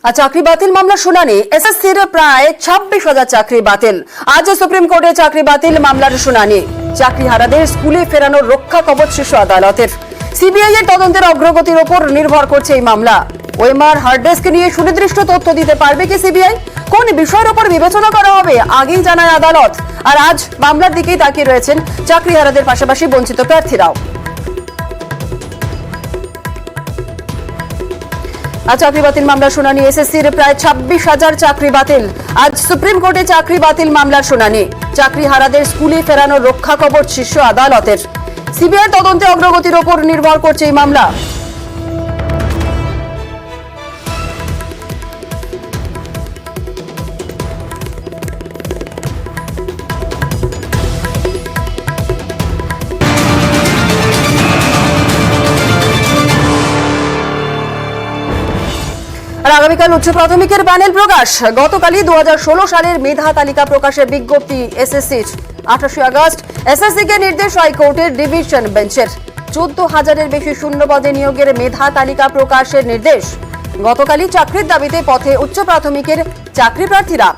আর চাকরি বাতিল মামলা শুনানি এসএসসির প্রায় 26,000 চাকরি বাতিল। আজ সুপ্রিম কোর্টে চাকরি বাতিল মামলার শুনানি। চাকরিহারাদের স্কুলে ফেরানোর রক্ষা কবচ শীর্ষ আদালতের। সিবিআই এর তদন্তের অগ্রগতির উপর নির্ভর করছে এই মামলা। ওএমআর হার্ড ডিস্ক নিয়ে সুনির্দিষ্ট তথ্য দিতে পারবে কি সিবিআই? কোন বিষয়ের উপর বিবেচনা করা হবে আগেই জানায় আদালত। আর আজ মামলার দিকেই তাকিয়ে রয়েছেন চাকরিহারাদের পাশাপাশি বঞ্চিত প্রার্থীরাও। আজ চাকরি বাতিল মামলার শুনানি। এসএসসির প্রায় 26,000 চাকরি বাতিল। আজ সুপ্রিম কোর্টে চাকরি বাতিল মামলার শুনানি। চাকরিহারাদের স্কুলে ফেরানোর রক্ষা কবচ শীর্ষ আদালতের। সিবিআই তদন্তে অগ্রগতির উপর নির্ভর করছে এই মামলা। আর আগামীকাল উচ্চ প্রাথমিকের প্যানেল প্রকাশ। গতকালই 2016 সালের মেধা তালিকা প্রকাশের বিজ্ঞপ্তি এসএসসির। 28 আগস্ট এসএসসি কে নির্দেশ হাইকোর্টের ডিভিশন বেঞ্চের। 14,000-এর বেশি শূন্য পদে নিয়োগের মেধা তালিকা প্রকাশের নির্দেশ। গতকালই চাকরির দাবিতে পথে উচ্চ প্রাথমিকের চাকরি প্রার্থীরা।